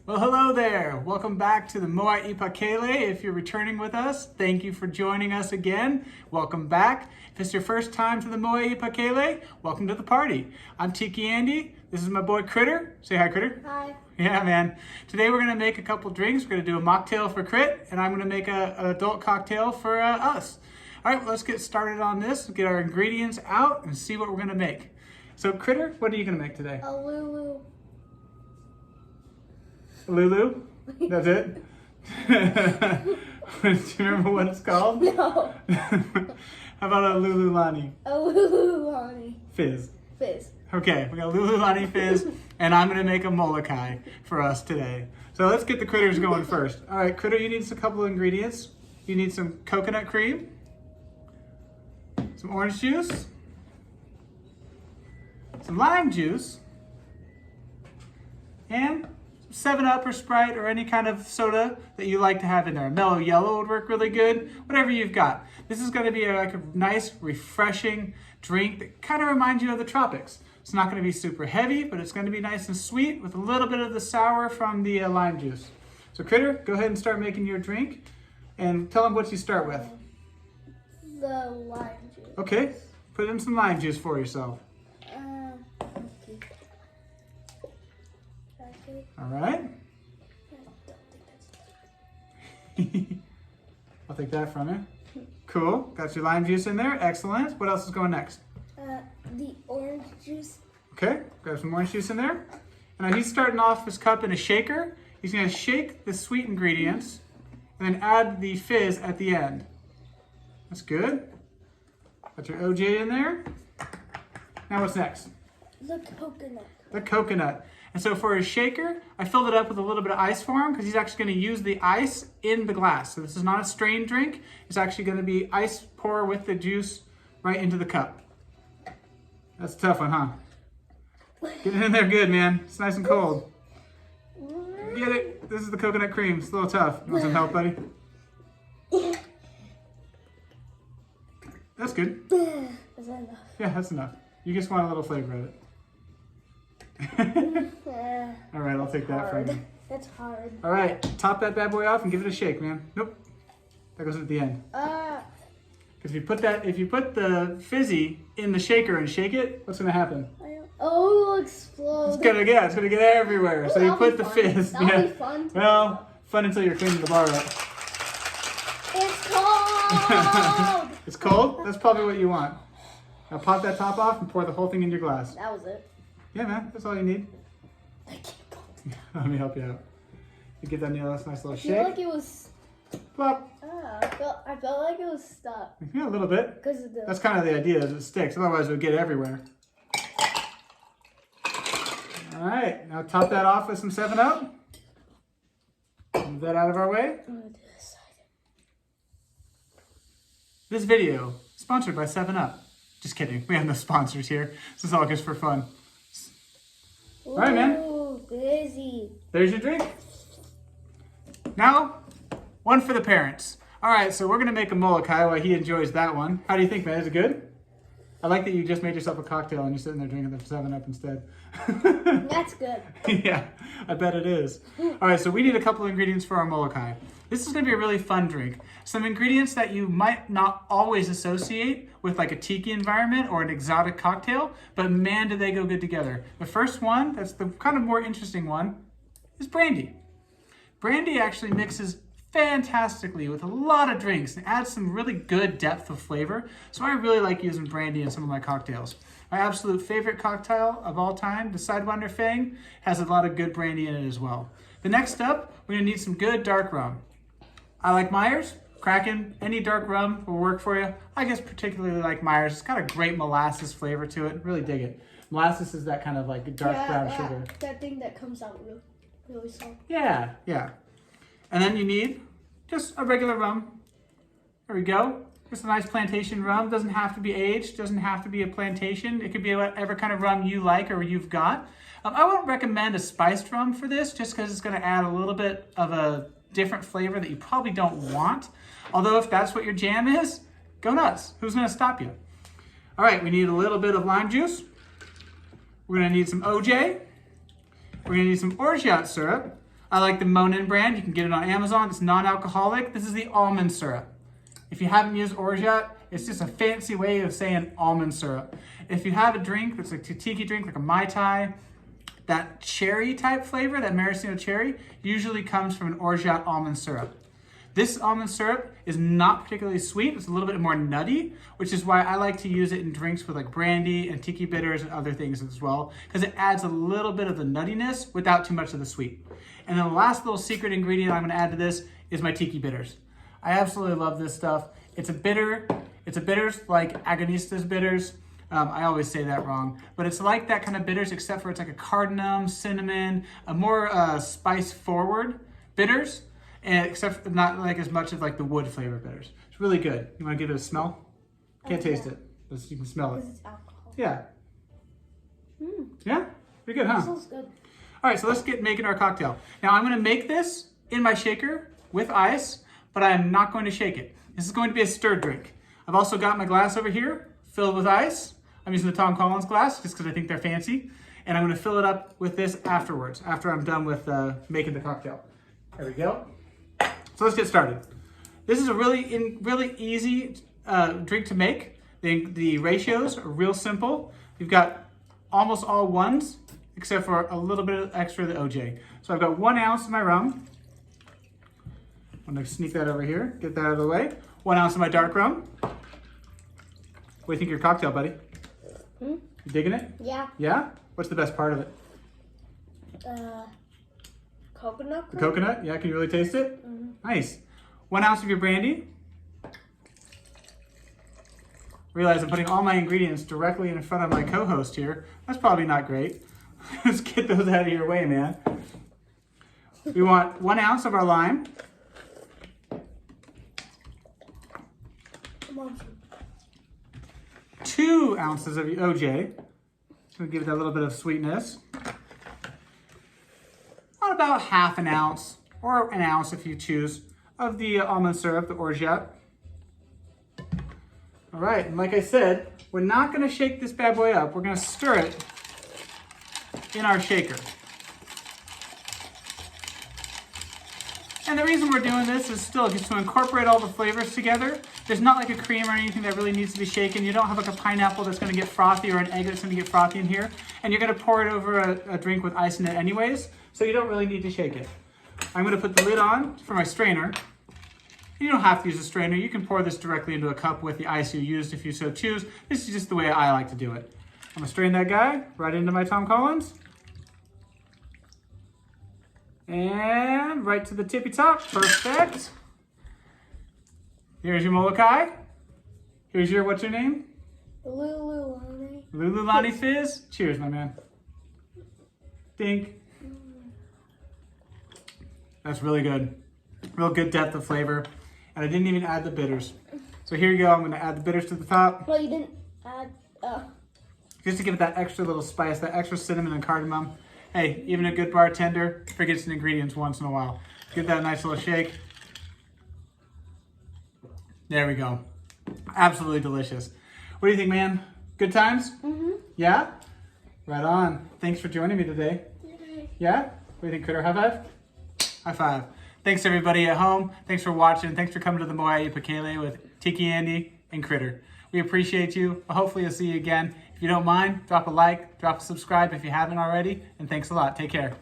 Well, hello there. Welcome back to the Moa Ipakele. If you're returning with us, thank you for joining us again. Welcome back. If it's your first time to the Moa Ipakele, welcome to the party. I'm Tiki Andy. This is my boy Critter. Say hi, Critter. Hi. Yeah, man. Today we're going to make a couple drinks. We're going to do a mocktail for Crit, and I'm going to make an adult cocktail for us. All right, well, let's get started on this. Get our ingredients out and see what we're going to make. So, Critter, what are you going to make today? A Lulu. Lulu? That's it? Do you remember what it's called? No. How about a Lululani? A Lululani Fizz. Fizz. Okay, we got Lululani Fizz, and I'm going to make a Molokai for us today. So let's get the critters going first. All right, Critter, you need a couple of ingredients. You need some coconut cream, some orange juice, some lime juice, and 7-Up or Sprite or any kind of soda that you like to have in there. Mellow Yellow would work really good, whatever you've got. This is going to be like a nice, refreshing drink that kind of reminds you of the tropics. It's not going to be super heavy, but it's going to be nice and sweet with a little bit of the sour from the lime juice. So Critter, go ahead and start making your drink and tell them what you start with. The lime juice. Okay, put in some lime juice for yourself. Okay. All right. I don't think that's I'll take that from you. Cool. Got your lime juice in there. Excellent. What else is going next? the orange juice. Okay. Got some orange juice in there. And now he's starting off his cup in a shaker. He's going to shake the sweet ingredients and then add the fizz at the end. That's good. Got your OJ in there. Now what's next? The coconut. The coconut. And so for his shaker, I filled it up with a little bit of ice for him because he's actually going to use the ice in the glass. So this is not a strained drink. It's actually going to be ice pour with the juice right into the cup. That's a tough one, huh? Get it in there good, man. It's nice and cold. Get it? This is the coconut cream. It's a little tough. You want some help, buddy? That's good. Is that enough? Yeah, that's enough. You just want a little flavor of it. All right, I'll take that from you. That's hard. All right, top that bad boy off and give it a shake, man. Nope, that goes at the end. Because if you put the fizzy in the shaker and shake it, what's gonna happen? Oh, it'll explode. It's gonna get everywhere. So you put the fizz. That'll be fun. Well, fun until you're cleaning the bar up. It's cold. It's cold. That's probably what you want. Now pop that top off and pour the whole thing in your glass. That was it. Yeah, man, that's all you need. I can't go. Let me help you out. You get that nice little I shake. feel like it was. Plop. I felt like it was stuck. Yeah, a little bit. Because of the. That's kind of the idea, is it sticks. Otherwise, it would get everywhere. All right, now top that off with some 7-Up. Move that out of our way. I'm gonna do this side. This video is sponsored by 7-Up. Just kidding. We have no sponsors here. This is all just for fun. All right, man. Ooh, busy. There's your drink. Now, one for the parents. All right, so we're going to make a Molokai while he enjoys that one. How do you think, man? Is it good? I like that you just made yourself a cocktail and you're sitting there drinking the 7-Up instead. That's good. Yeah, I bet it is. All right, so we need a couple of ingredients for our Molokai. This is going to be a really fun drink. Some ingredients that you might not always associate with like a tiki environment or an exotic cocktail, but man, do they go good together. The first one, that's the kind of more interesting one, is brandy. Brandy actually mixes fantastically with a lot of drinks and adds some really good depth of flavor. So I really like using brandy in some of my cocktails. My absolute favorite cocktail of all time, the Sidewinder Fang, has a lot of good brandy in it as well. The next up, we're gonna need some good dark rum. I like Myers, Kraken, any dark rum will work for you. I guess particularly like Myers. It's got a great molasses flavor to it. Really dig it. Molasses is that kind of like dark brown sugar. That thing that comes out really soft. Yeah. And then you need just a regular rum. There we go. Just a nice plantation rum. Doesn't have to be aged. Doesn't have to be a plantation. It could be whatever kind of rum you like or you've got. I wouldn't recommend a spiced rum for this just because it's going to add a little bit of a different flavor that you probably don't want. Although if that's what your jam is, go nuts. Who's going to stop you? All right, we need a little bit of lime juice. We're going to need some OJ. We're going to need some orgeat syrup. I like the Monin brand. You can get it on Amazon. It's non-alcoholic. This is the almond syrup. If you haven't used orgeat, it's just a fancy way of saying almond syrup. If you have a drink that's like a tiki drink, like a Mai Tai, that cherry type flavor, that maraschino cherry, usually comes from an orgeat almond syrup. This almond syrup is not particularly sweet. It's a little bit more nutty, which is why I like to use it in drinks with like brandy and tiki bitters and other things as well, because it adds a little bit of the nuttiness without too much of the sweet. And then the last little secret ingredient I'm gonna add to this is my tiki bitters. I absolutely love this stuff. It's a bitter. It's a bitters like Agonista's bitters. I always say that wrong, but it's like that kind of bitters, except for it's like a cardamom, cinnamon, a more spice forward bitters, and except for not like as much of like the wood flavor bitters. It's really good. You want to give it a smell? Can't taste it, but you can smell it. Because it's alcohol. Yeah. Yeah? Pretty good, huh? Smells good. All right, so let's get making our cocktail. Now I'm gonna make this in my shaker with ice, but I'm not going to shake it. This is going to be a stirred drink. I've also got my glass over here filled with ice. I'm using the Tom Collins glass just because I think they're fancy. And I'm gonna fill it up with this afterwards, after I'm done with making the cocktail. There we go. So let's get started. This is a really easy drink to make. The ratios are real simple. We've got almost all ones, except for a little bit extra of the OJ. So I've got 1 ounce of my rum. I'm gonna sneak that over here, get that out of the way. 1 ounce of my dark rum. What do you think of your cocktail, buddy? You digging it? Yeah. Yeah? What's the best part of it? Coconut The cream? coconut? Yeah, can you really taste it? Nice. 1 ounce of your brandy. Realize I'm putting all my ingredients directly in front of my co-host here. That's probably not great. Let's get those out of your way, man. We want 1 ounce of our lime. Come on. 2 ounces of your OJ. So give it that little bit of sweetness. On about half an ounce, or an ounce if you choose, of the almond syrup, the orgeat. All right, and like I said, we're not gonna shake this bad boy up. We're gonna stir it in our shaker. And the reason we're doing this is still just to incorporate all the flavors together. There's not like a cream or anything that really needs to be shaken. You don't have like a pineapple that's gonna get frothy or an egg that's gonna get frothy in here. And you're gonna pour it over a drink with ice in it anyways, so you don't really need to shake it. I'm gonna put the lid on for my strainer. You don't have to use a strainer. You can pour this directly into a cup with the ice you used if you so choose. This is just the way I like to do it. I'm gonna strain that guy right into my Tom Collins. And right to the tippy top, perfect. Here's your Molokai. Here's your, what's your name? Lululani. Lululani Fizz. Cheers, my man. Dink. That's really good. Real good depth of flavor. And I didn't even add the bitters. So here you go, I'm gonna add the bitters to the top. Well, you didn't add, Just to give it that extra little spice, that extra cinnamon and cardamom. Hey, even a good bartender forgets some ingredients once in a while. Give that a nice little shake. There we go. Absolutely delicious. What do you think, man? Good times? Yeah? Right on. Thanks for joining me today. Yeah? What do you think, Critter? High five? High five. Thanks everybody at home. Thanks for watching. Thanks for coming to the Moai Pakele with Tiki, Andy, and Critter. We appreciate you. Hopefully I'll see you again. If you don't mind, drop a like, drop a subscribe if you haven't already, and thanks a lot. Take care.